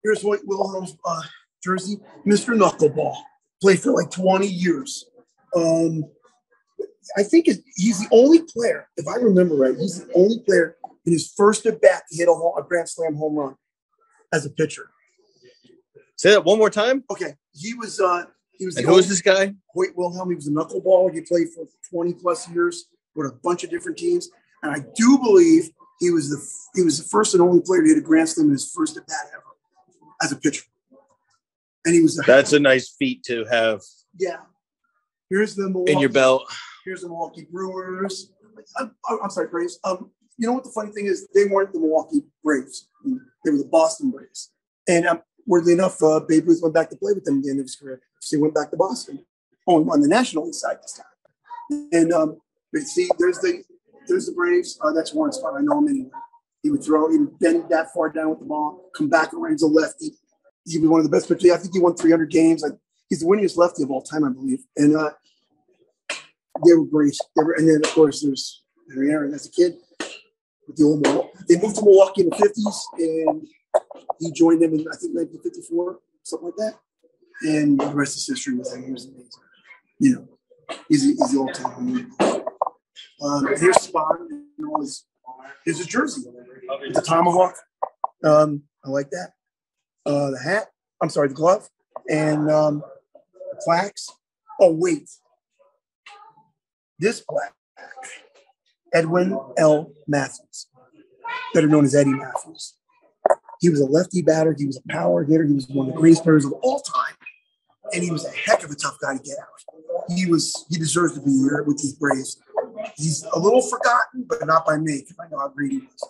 Here's Hoyt Wilhelm's jersey, Mr. Knuckleball. Played for like 20 years. I think he's the only player, if I remember right, he's the only player in his first at bat to hit a Grand Slam home run as a pitcher. Say that one more time. Okay, he was. And who is this guy? Hoyt Wilhelm. He was a knuckleballer. He played for 20 plus years with a bunch of different teams, and I do believe he was the first and only player to hit a Grand Slam in his first at bat ever as a pitcher. And he was. That's a nice feat to have. Yeah. Here's the Milwaukee, in your belt. Here's the Milwaukee Brewers. I'm sorry, Braves. You know what the funny thing is? They weren't the Milwaukee Braves. They were the Boston Braves. And weirdly enough, Babe Ruth went back to play with them at the end of his career. So he went back to Boston, on the National League side this time. And see, there's the Braves. That's Warren Spahn. I know him anyway. He would bend that far down with the ball, come back around. He's a lefty. He was one of the best pitchers. I think he won 300 games. He's the winningest lefty of all time, I believe. And they were great. And then, of course, there's Henry Aaron as a kid with the old Milwaukee. They moved to Milwaukee in the 50s, and he joined them in, I think, 1954, something like that. And the rest is history with him. He was amazing. You know, he's the all-time. Here's Spawn. Here's his jersey. It's a tomahawk. I like that. The hat. I'm sorry, the glove. And the plaques. Oh, wait. This plaque. Edwin L. Matthews, better known as Eddie Matthews. He was a lefty batter. He was a power hitter. He was one of the greatest players of all time. And he was a heck of a tough guy to get out. He deserves to be here with these Braves. He's a little forgotten, but not by me, because I know how great he was.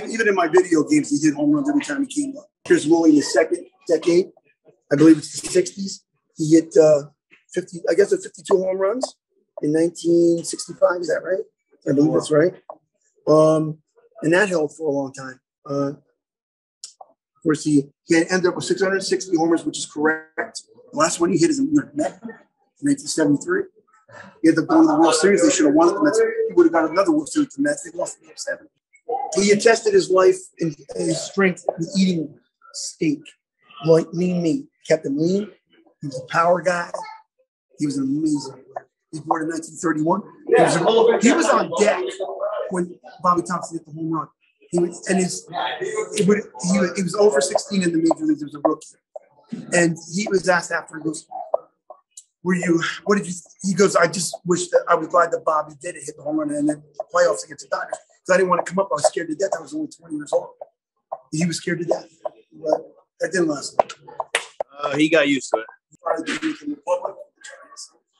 Even in my video games, he hit home runs every time he came up. Here's Willie in the second decade. I believe it's the 60s. He hit 52 home runs in 1965. Is that right? I believe that's right. And that held for a long time. Of course, he ended up with 660 homers, which is correct. The last one he hit is in New York Met in 1973. He had to go to the World Series. They should have won it. The Mets. He would have got another World Series with the Mets. They lost in Game 7. He attested his life and his strength with eating steak, like lean meat. Kept him lean. He was a power guy. He was an amazing player. He was born in 1931. He was on deck when Bobby Thompson hit the home run. He was 0 for 16 in the major leagues. He was a rookie, and he was asked after, he goes, what did you? He goes, I just wish that I was glad that Bobby did it, hit the home run, and then the playoffs against the Dodgers, because I didn't want to come up. I was scared to death. I was only 20 years old. He was scared to death, but that didn't last long. He got used to it.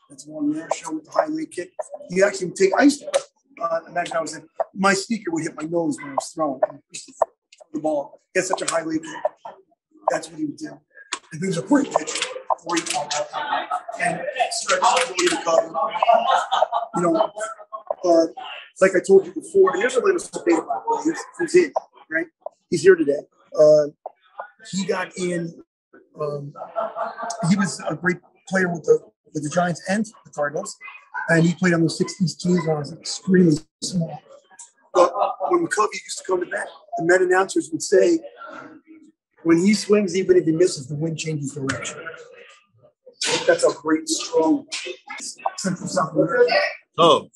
That's one there, show with the high leg kick. He actually would take ice. Imagine my speaker would hit my nose when I was throwing the ball. He had such a high leg kick. That's what he would do. And he was a great pitcher. Great pitcher. And stretch really to cover. You know, like I told you before, and here's a little debate about it. He's in, right? He's here today. He got in. He was a great player with the Giants and the Cardinals, and he played on those 60s teams when I was extremely small. But when Covey used to come to bat, the Met announcers would say, when he swings, even if he misses, the wind changes direction. That's a great, strong Central South America. Oh,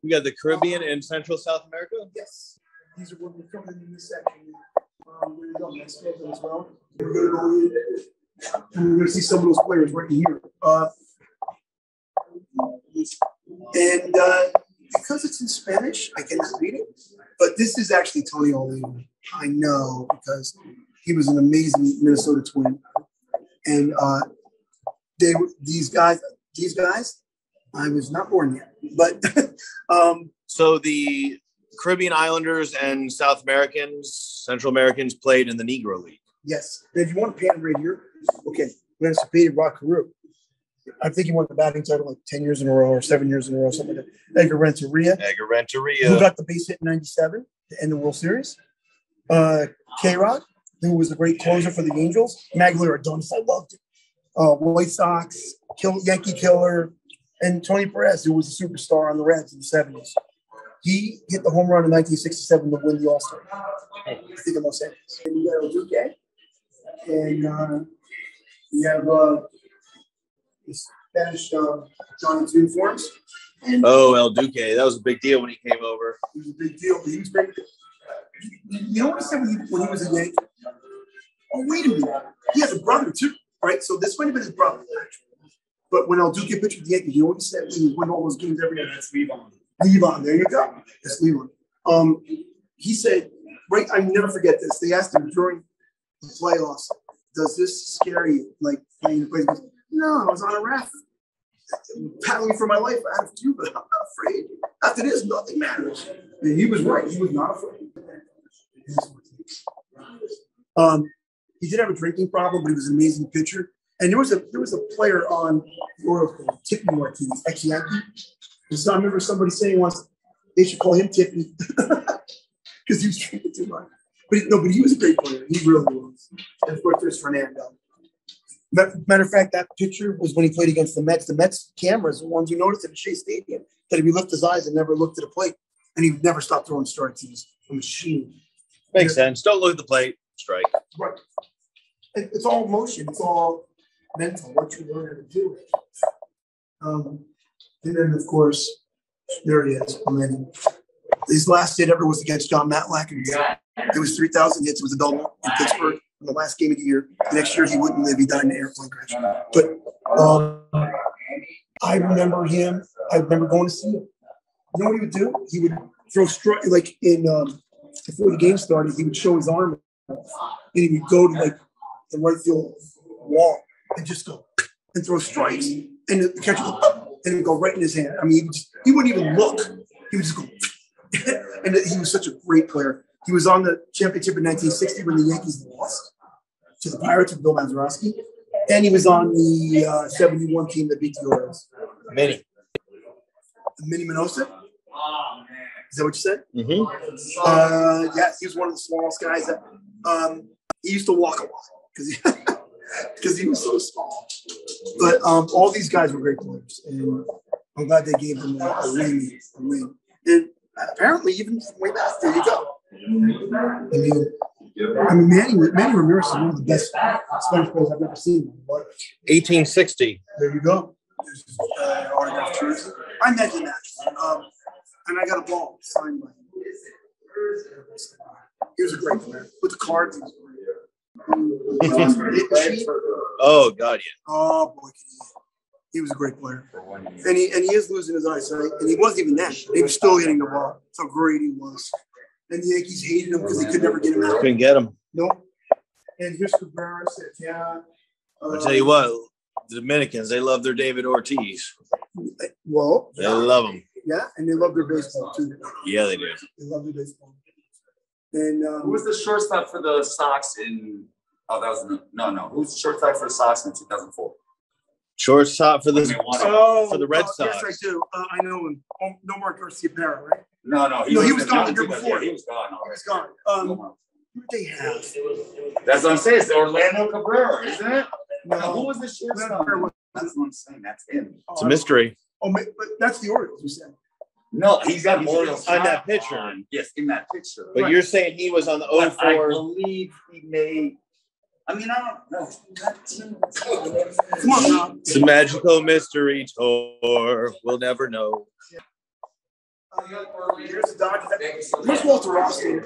we got the Caribbean and Central South America? Yes. These are what we're coming in this section. We're going to Mexico as well. We're going to go in, and we're going to see some of those players right here. And because it's in Spanish, I cannot read it. But this is actually Tony O'Leary. I know, because he was an amazing Minnesota Twin. And these guys, I was not born yet. But so the Caribbean Islanders and South Americans, Central Americans played in the Negro League. Yes. And if you want to pan right here, okay, we're going to say Rock Carew. I think he won the batting title like 10 years in a row or 7 years in a row, something like that. Edgar Renteria. Who got the base hit in 97 to end the World Series. K-Rod, who was a great closer for the Angels. MacLeod, Adonis, I loved him. White Sox, Yankee Killer, and Tony Perez, who was a superstar on the Reds in the 70s. He hit the home run in 1967 to win the All-Star. I think in Los Angeles. And you got Duque, And we have the Spanish Johnny's uniforms. El Duque. That was a big deal when he came over. It was a big deal. He was great. You know what he said when he was a Yankee? Oh, wait a minute. He has a brother, too, right? So this might have been his brother, actually. But when El Duque pitched with the Yankees, you know what he said when he won all those games every year? That's Levon. Levon, there you go. That's Levon. He said, right, I never forget this. They asked him during the playoffs, does this scare you, like playing the playoffs? No, I was on a raft. Paddling for my life. I have to, but I'm not afraid. After this, nothing matters. And he was right. He was not afraid. He did have a drinking problem, but he was an amazing pitcher. And there was a player on the Orioles called Tiffany Martinez, ex-Yankee. And so I remember somebody saying once they should call him Tiffany because he was drinking too much. But he was a great player. He really was. And of course, there's Fernando. Matter of fact, that picture was when he played against the Mets. The Mets cameras, the ones you noticed at the Shea Stadium, that if he lift his eyes and never looked at the plate, and he never stopped throwing strikes. He was a machine. Makes sense. Don't look at the plate. Strike. Right. It's all motion. It's all mental. What you learn how to do. And then, of course, there he is. I mean, his last hit ever was against John Matlack. It was 3,000 hits. It was a double in Pittsburgh in the last game of the year. The next year, he wouldn't live. He died in an airplane crash. But I remember him. I remember going to see him. You know what he would do? He would throw like in before the game started. He would show his arm, and he would go to like the right field wall and just go and throw strikes, and the catcher would go, and it would go right in his hand. I mean, he wouldn't even look. He would just go, and he was such a great player. He was on the championship in 1960 when the Yankees lost to the Pirates with Bill Mazeroski, and he was on the 71 team that beat the Orioles. Minnie Minosa? Is that what you said? Mm-hmm. Yeah, he was one of the smallest guys. That he used to walk a lot because he was so small. But all these guys were great players, and I'm glad they gave him a ring. And apparently, even way back, there you go. I mean, Manny Ramirez is one of the best Spanish players I've ever seen. 1860. There you go. Autograph jersey. I met him actually, and I got a ball signed by him. He was a great player. With the cards, he was great. Oh God, yeah. Oh boy, he was a great player. And he is losing his eyesight, and he wasn't even that. He was still hitting the ball. That's how great he was. And the Yankees hated him because they could never get him out. Couldn't get him. Nope. And here's Cabrera said, yeah. I'll tell you what, the Dominicans, they love their David Ortiz. Well, they love him. Yeah, and they love their baseball too. Yeah, they do. They love their baseball. And who was the shortstop for the Sox in? Oh, that was no. Who's the shortstop for the Sox in 2004? Shortstop for the Red Sox. Yes, I do. I know him. No Mark Garcia-Parra, right? No. He was gone the year before. He was gone. He was gone. Who did they have? That's what I'm saying. It's Orlando Cabrera, isn't it? No. Who was the shortstop? That's what I'm saying. That's him. It's a mystery. Oh, but that's the Orioles, you said. No, he's got Orioles on that picture. Yes, in that picture. But you're saying he was on the 04. I believe he made. I mean, I don't know. Come on, now. It's a magical mystery tour. We'll never know. Here's the Dodgers. Here's Walter Rossi.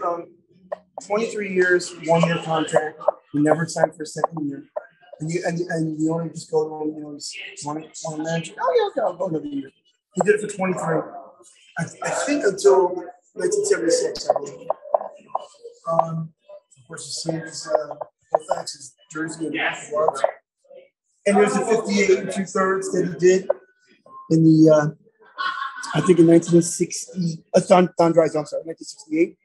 23 years, 1 year contract. He never signed for a second year. And you only just go to him, just want to manage. Oh, yeah, okay, I'll go another year. He did it for 23. I think until 1976, I believe. Of course, you see his Colfax's jersey and gloves. And there's a 58 and 2/3 that he did in the, I think in 1960. Don Dry's, I'm sorry, 1968.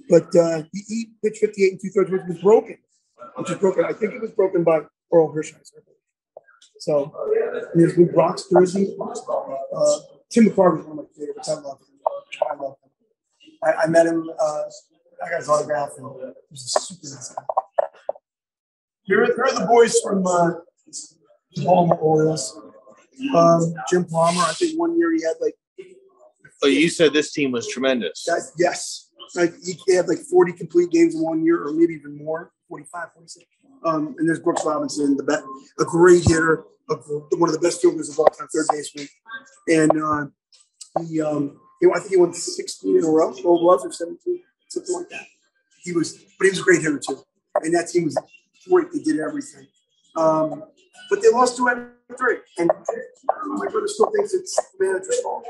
But he pitched 58 and 2/3, which was broken. I think it was broken by Oral Hershiser. So there's Lou Brock's jersey. Tim McCarver is one of my favorites. I love him. I met him. I got his autograph, and he was a super nice guy. Here are the boys from the Baltimore Orioles. Jim Palmer, I think 1 year he had like. Oh, you said this team was tremendous. Yes. Like he had like 40 complete games in 1 year, or maybe even more. 45, 46. And there's Brooks Robinson, a great hitter, one of the best fielders of all time, third baseman. And I think he won 16 in a row, or 17, something like that. But he was a great hitter too. And that team was great. They did everything. But they lost 2 out of 3. And my brother still thinks it's the manager's fault.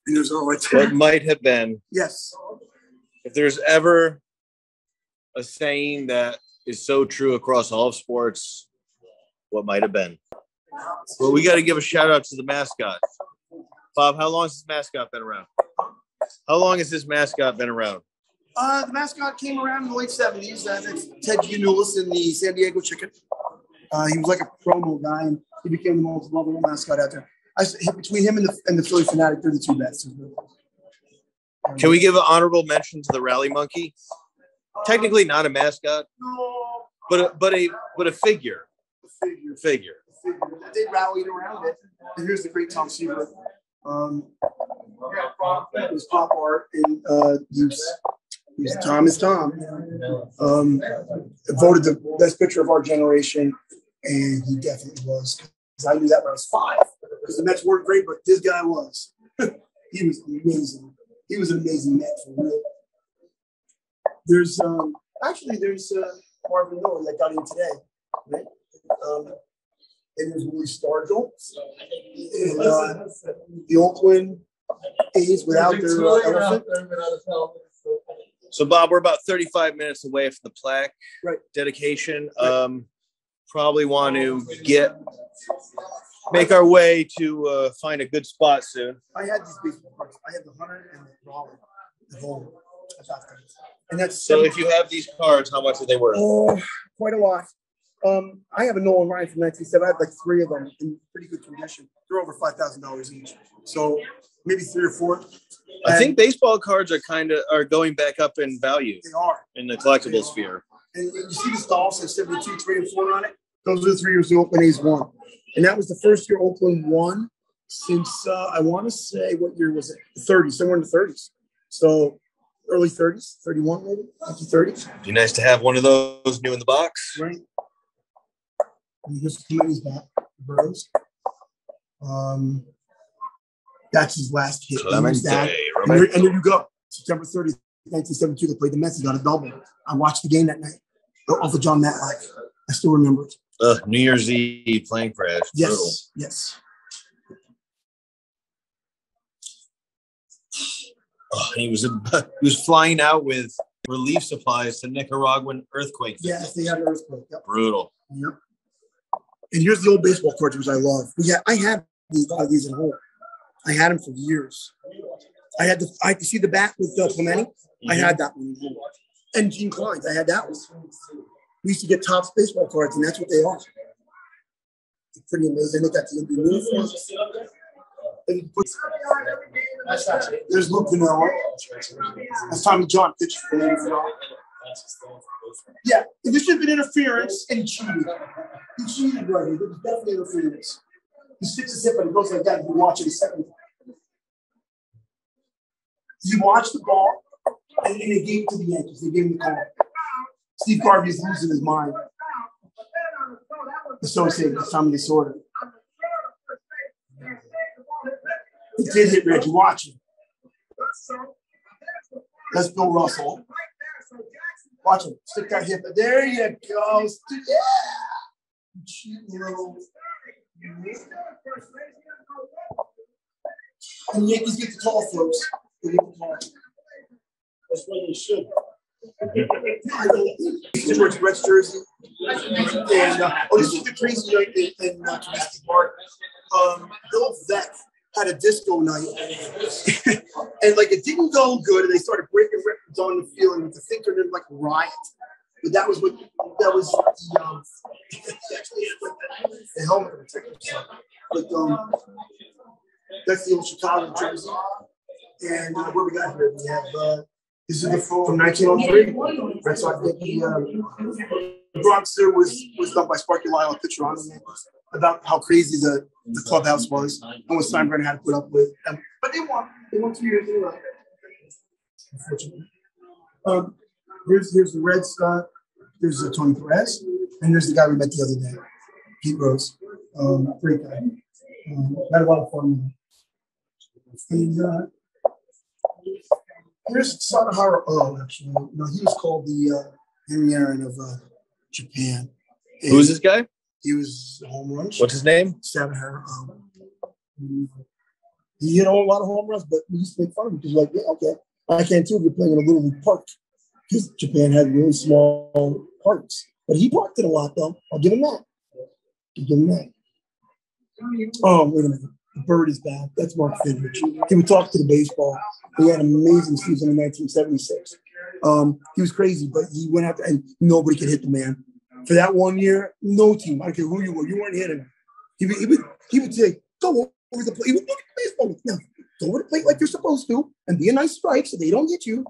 And there's all right. What might have been. Yes. If there's ever a saying that is so true across all of sports, what might have been? Well, we got to give a shout out to the mascot. Bob, how long has this mascot been around? How long has this mascot been around? The mascot came around in the late 70s. That's Ted Giannoulis in the San Diego Chicken. He was like a promo guy, and he became the most lovable mascot out there. Between him and the Philly Fanatic, they're the 2 best. Can we give an honorable mention to the Rally Monkey? Technically not a mascot, but a figure. Figure. They rallied around it. And here's the great Tom Seaver. It was pop art in use. Tom is Tom. Voted the best pitcher of our generation, and he definitely was. Because I knew that when I was 5. Because the Mets weren't great, but this guy was. He was amazing. He was an amazing Met for real. There's Marvin Miller that got in today, right? And there's Willie Stargell, and the Oakland A's without their elephant. So, Bob, we're about 35 minutes away from the plaque dedication. Right. Probably want to make our way to find a good spot soon. I had these baseball cards. I had the Hunter and the Raleigh, the whole. And that's so. If you have these cards, how much are they worth? Oh, quite a lot. I have a Nolan Ryan from 1970. I have like 3 of them in pretty good condition. They're over $5,000 each. So maybe 3 or 4. I think baseball cards are going back up in value. They are in the collectible sphere. And you see the Dolphs have 72, 3, and 4 on it. Those are the 3 years the Oakland A's won, and that was the first year Oakland won since I want to say what year was it? The 30s, somewhere in the 30s. So early 30s, 31 maybe, 1930s. Be nice to have one of those new in the box, right? And here's Clemente's back, Burroughs. That's his last hit. Clemente, and there you go. September 30th, 1972, they played the Mets. He got a double. I watched the game that night off of John Matlack. I still remember it. New Year's Eve plane crash. Yes, brutal. yes. He was flying out with relief supplies to Nicaraguan earthquake victims. Yes, they had an earthquake. Yep. Brutal. Yep. And here's the old baseball cards, which I love. Yeah, I have a lot of these at home. I had them for years. I had to see the bat with Clemente. Mm-hmm. I had that one. And Gene Klein's, I had that one. We used to get Topps baseball cards, and that's what they are. It's pretty amazing. They got the Indian uniforms. There's Luke Vanilla. That's Tommy John pitched for the Yeah, this should have been interference, and he cheated. He cheated right here. There was definitely interference. He sticks his hip and it goes like that. You watch it a second. You watch the ball, and they gave it to the Yankees. They gave him the call. Steve Garvey's losing his mind. Associated with some disorder. It did hit Reggie. Watch him. That's Bill Russell. Watch him. Stick that hip. There you go. Yeah. And the Yankees get the call, folks. They get the call. That's what they should. George Rex jersey. And this is the crazy night in Community Park. Bill Veck had a disco night, and like it didn't go good, and they started breaking records on the field, and the thinker did like a riot. But that was the helmet protector. But that's the old Chicago jersey. And what we got here? We have this is the from 1903. Red Sox. The Bronx there was done by Sparky Lyle, a pitcher on it, about how crazy the clubhouse was and what Steinbrenner had to put up with. But they won. They won 2 years in a row. Unfortunately. Here's the Reds. There's Tony Perez, and there's the guy we met the other day, Pete Rose. Great guy. Had a lot of fun. And here's Sadahara O, actually. No, he was called the Henry Aaron of Japan. And who's this guy? he was a home run. What's his name? Sadahara O. He hit a lot of home runs, but we used to make fun of him because like, yeah, okay, I can too if you're playing in a little league park. Because Japan had really small parks. But he parked it a lot, though. I'll give him that. Oh, wait a minute. The bird is back. That's Mark Fidrich. He would talk to the baseball. He had an amazing season in 1976. He was crazy, but he went out and nobody could hit the man. For that 1 year, no team. I don't care who you were. You weren't hitting him. He would say, go over the plate. He would look at the baseball. No, go over the plate like you're supposed to and be a nice strike so they don't get you.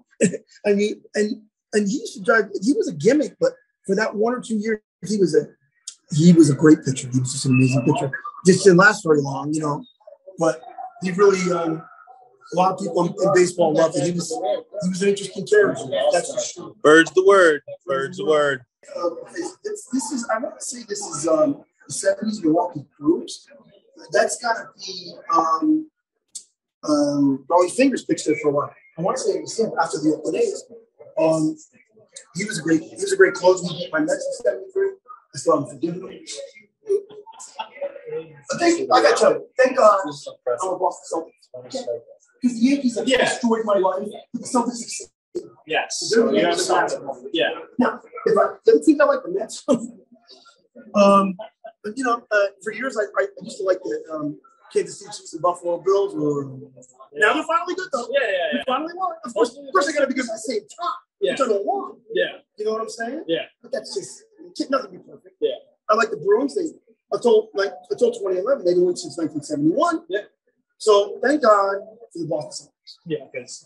I mean, and he used to drive. He was a gimmick, but for that 1 or 2 years, he was a great pitcher. He was just an amazing pitcher. Just didn't last very long, you know. But he really, a lot of people in baseball loved it. He was an interesting character. That's for sure. Bird's the word. Bird's the word. This is. I want to say this is the '70s Milwaukee Brewers. That's got to be Rolling Fingers pitched there for a while. I want to say it was him after the Oakland A's. He was a great closer. He beat my Mets in '73. I still haven't forgiven him. But I got to tell you, thank God I'm a Boston Celtics. Because the Yankees have destroyed my life. The Celtics succeeded. Yes. So you have some, yeah. Now, if I didn't think I like the Mets, but you know, for years I used to like the Kansas City Chiefs and Buffalo Bills. Now they're finally good though. Yeah. They finally won. Of course I got to be good at the same time. Yeah. Which I don't want. Yeah. You know what I'm saying? Yeah. But that's just nothing to be perfect. Yeah. I like the Bruins. Until 2011, they didn't win since 1971. Yeah. So thank God for the Boston Celtics. Yeah, because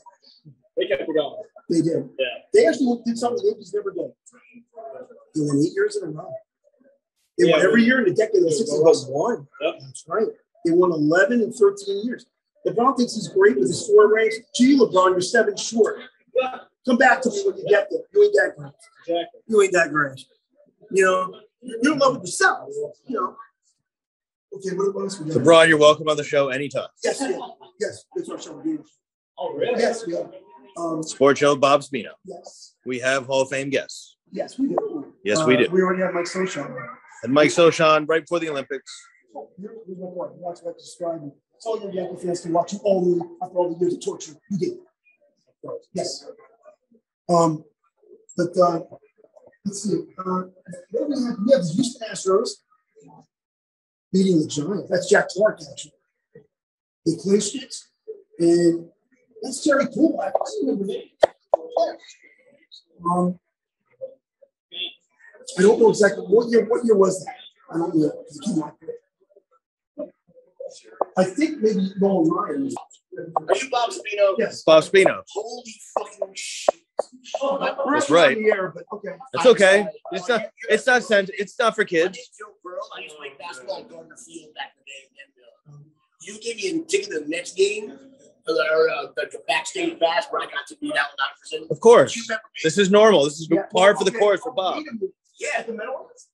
they kept it going. They did. Yeah. They actually did something the Yankees never did. They won 8 years in a row. They won every year in the decade of the 60s, but won. Yep. That's right. They won 11 and 13 years. LeBron thinks he's great with his score ranks. Gee, LeBron, you're 7 short. Come back to me when you get there. You ain't that great. Exactly. You ain't that great. You know, you're in love with yourself. You know. Okay, what else we got? LeBron, you're welcome on the show anytime. Yes, yeah. Yes, that's our show. Oh, really? Yes, we are. Sports show Bob Spino. Yes. We have Hall of Fame guests. Yes, we do. Yes, we do. We already have Mike Soshan. And Mike Soshan right before the Olympics. Here's my point. Watch what I described. It's all your Yankee fans to watch you after all the years of torture. You did. Yes. But let's see. We have the Houston Astros beating the Giants. That's Jack Clark, actually. They clinched it. And that's Jerry Poole. I don't know exactly what year was that. I don't know. I think maybe Nolan Ryan. Are you Bob Spino? Yes. Bob Spino. Holy fucking shit. That's right. On the air, but okay. That's okay. It's not for kids. I used to play basketball at Gardner Field back in the day. And you gave me a ticket to the next game, or the backstage pass where I got to beat out without a Of course. This is normal. This is par for the course for Bob. Yeah,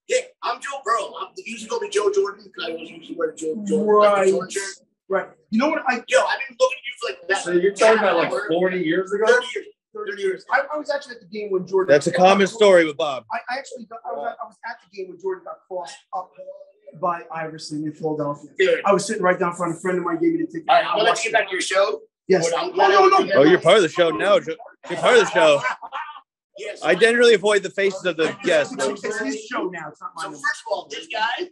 yeah. I'm Joe Burrow. They usually call me Joe Jordan because I was usually wearing Joe Jordan. Right. Like shirt. Right. You know what? I've been looking at you for like that. So you're talking about like 40 years ago? 30 years. I was actually at the game when Jordan. That's a common story with Bob. I was at the game when Jordan got crossed up by Iverson in Philadelphia. Dude. I was sitting right down front. A friend of mine gave me the ticket. All right, I'm gonna let you get back to your show. Yes. No. Oh, you're part of the show now. You're part of the show. Yes. I generally avoid the faces of the guests. It's his show now. It's not So mine. first of all, this guy,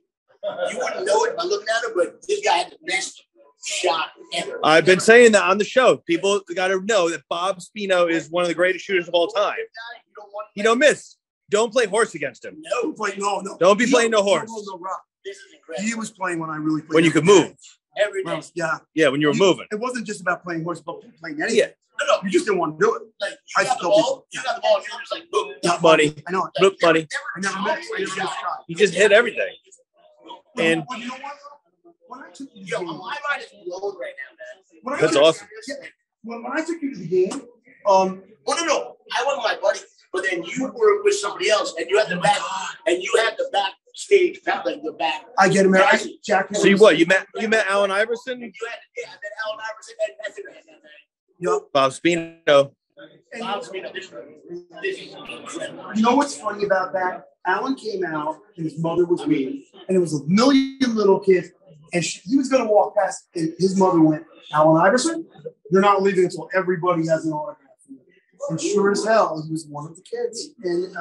you wouldn't know it by looking at him, but this guy had the best shot ever. I've been saying that on the show. People got to know that Bob Spino is one of the greatest shooters of all time. You don't miss. Don't play horse against him. No. No. Don't be playing no horse. No, Rob. This is incredible. He was playing when I really played. When you could move. Every day. Well, yeah. Yeah, when you were moving. It wasn't just about playing horse, but playing anything. Yeah. No. You just didn't want to do it. Like, I you got the still ball, and you're just like, boom. Not money. I know it. Look, money. I never missed shot. You just hit everything. And Well, you know what? When I took you to Yo, the game, my mind is blown right now, man. That's awesome. When I took you to the game, Oh, no. I went with my buddy. but then you were with somebody else, and you had the back, backstage, like the back. I get him. Jackie. So you what? You met Allen Iverson? You had, I met Allen Iverson and Method Man that night. Yep. Bob Spino. This is incredible. You know what's funny about that? Alan came out, and his mother was me, and it was a million little kids, and he was going to walk past, and his mother went, "Allen Iverson, you're not leaving until everybody has an autograph." And sure as hell, he was one of the kids, and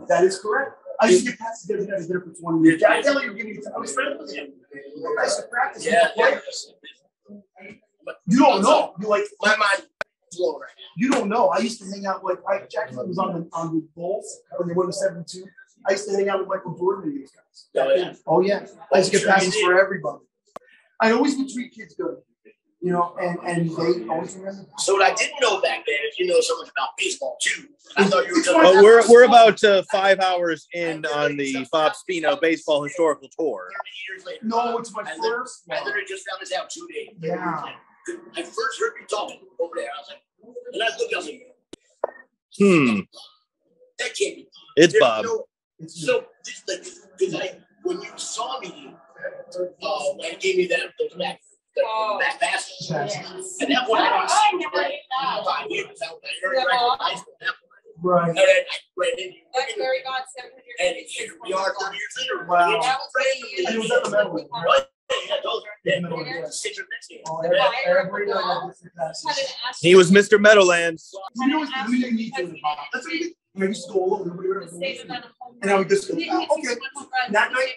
that is correct. I used to get past the dinner for 20 years. I tell you, I was friends with him. I used to practice. Yeah. You don't know. You like my mind blown right now. You don't know. I used to hang out Jackie was on the Bulls when they won the 72. I used to hang out with Michael Jordan and these guys. Oh yeah. I used to get passes for everybody. I always would treat kids good. You know, and they always remember. So what I didn't know back then is you know so much about baseball too. I thought you were talking we're about 5 hours in on the Bob Spino baseball historical tour. 30 years later. No, it's my first. I literally just found this out 2 days. Yeah. I first heard you talking over there. I was like, and I looked, I was like, that can't be. It's Bob. So this, like, when you saw me, and gave me those back passes, and that one I didn't see was 5 years. I heard high school that one. Right. And then I read it. That's where we got 700. And here we are 30 years later. Wow. That was great. And it was at the Meadowlands, right? Right? Yeah, those are six or next game. Oh, every night I used to pass. He was Mr. Meadowlands. You know what? We didn't need to. That's what I used to go all over. Nobody would ever. And I would just go, oh, okay. That night,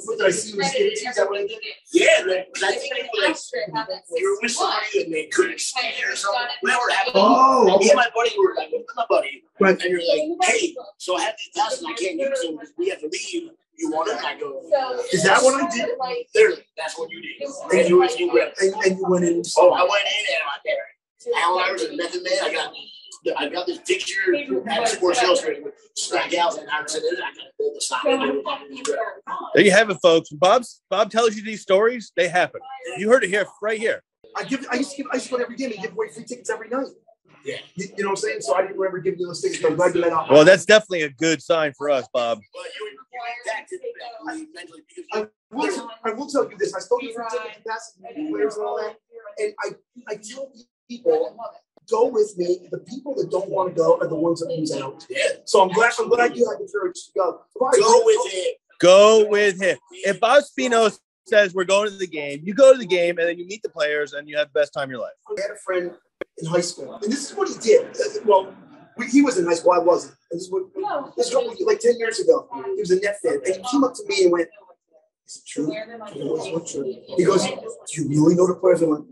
what did I see? Is that what I did? Yeah, because I think it was like, you were with somebody and they couldn't stand or something. Whatever happened. Oh, Me and my buddy were like, with my buddy. right. And you're like, hey, so I have these passes and I can't use them because we have to leave. You want it? And I go, Is that what I did? literally, that's what you did. And you grabbed it. And you went in. Oh, I went in and I there. Allen Iverson, Method Man. I got this picture at Sports Illustrated with strikeouts and Iverson in it. I got to pull the sign. There you have it, folks. Bob tells you these stories. They happen. You heard it here, right here. I used to go to every game and give away free tickets every night. Yeah. You know what I'm saying? So I didn't remember giving you those tickets, but I'm glad you let out. Well, that's definitely a good sign for us, Bob. Well, you impacted me mentally because I will tell you this. I spoke to free ticket capacity players and all that. And I tell people, go with me. The people that don't want to go are the ones that lose out. yeah. So I'm glad you had the courage to go. Go with it. Go with him. If Bob Spino says we're going to the game, you go to the game, and then you meet the players, and you have the best time of your life. I had a friend in high school, and this is what he did. Well, he was in high school. I wasn't. This is like 10 years ago. He was a net fan, and he came up to me and went, "Is it true?" It's not true. He goes, "Do you really know the players?" I went,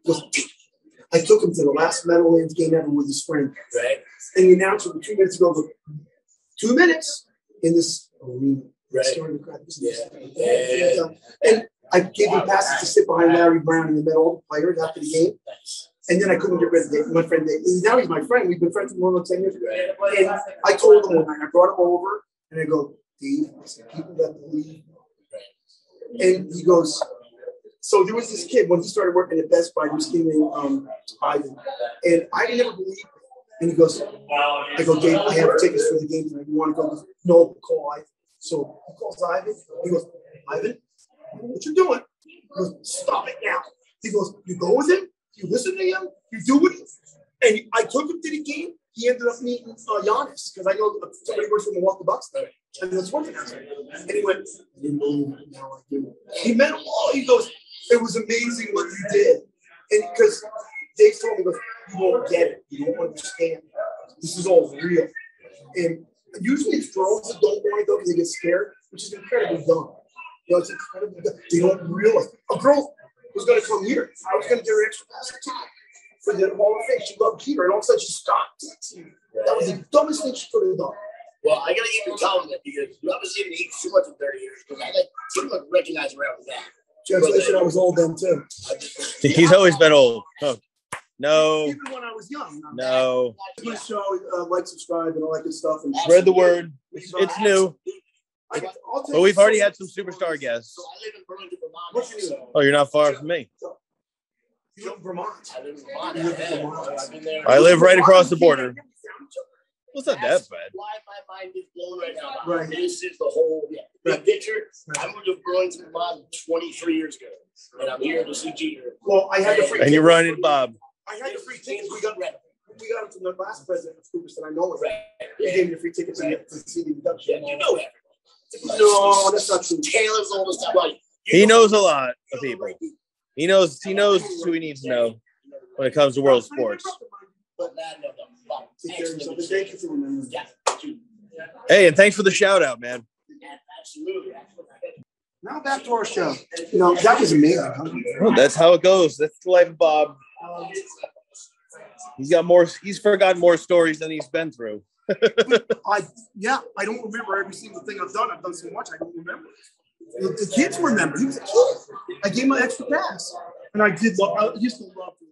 he goes, I took him to the last Meadowlands game ever with his friend. Right. And the announcer 2 minutes ago goes, 2 minutes in this arena. Right. Starting to crack. Yeah. And I gave him passes to sit behind Larry Brown and met all the players after the game. And then I couldn't get rid of Dave, my friend Dave. Now he's my friend. We've been friends for more than 10 years. And I told him one night, I brought him over and I go, Dave, I said, people that believe. And he goes, so there was this kid when he started working at Best Buy, he was named Ivan. And I never believed him. And he goes, I go, Dave, I have tickets for the game tonight. You want to go? He goes, no, call Ivan. So he calls Ivan. He goes, Ivan, what you doing? He goes, stop it now. He goes, you go with him? You listen to him? You do what he... And I took him to the game. He ended up meeting Giannis because I know somebody works for the Milwaukee Bucks. And that's one thing I said. And he went, I didn't know him. Now I do. He met them all. He goes, it was amazing what you did. And because Dave told me, he goes, you won't get it. You don't understand. This is all real. And usually it's girls that don't want to go because they get scared, which is incredibly dumb. You know, it's incredibly dumb. They don't realize. A girl was going to come here. I was going to give her extra pass for the Hall of Fame. She loved Peter, and all of a sudden she stopped. That was the dumbest thing she could have done. Well, I got to give you a compliment because you obviously didn't eat too much in 30 years because I pretty much recognize around with that. Translation, I was old then too. He's always been old. Oh, no. Even when I was young. No. Give the show, like, subscribe, and all that good stuff. And Spread the word. It's new. But we've already had some superstar guests. So I live in Burlington, Vermont. What's your name? Oh, you're not far from me. You live in Vermont. I live in Vermont. I've been there. I live right across the border. Well, it's not that bad. Why my mind is blown right now. Right. This is the whole big picture. I moved to Burlington, Vermont 23 years ago, and I'm here to see Jeter. Well, I had the free And you're tickets. running into Bob. I had the free tickets. We got them from the last president of Cougars that I know of. He gave me the free tickets to see the induction. Yeah, you know that. No, that's not true. Taylor's all this stuff. Like, He knows a lot of people. He knows who he needs to know when it comes to world sports. but no. Take care of yourself. Thank you for remembering. Yeah, dude. Hey, and thanks for the shout out, man. Absolutely. Now back to our show. You know, that was amazing. Huh? Well, that's how it goes. That's the life of Bob. He's forgotten more stories than he's been through. I don't remember every single thing I've done. I've done so much I don't remember. The kids remember. He was a kid. I gave him an extra pass, and I used to love to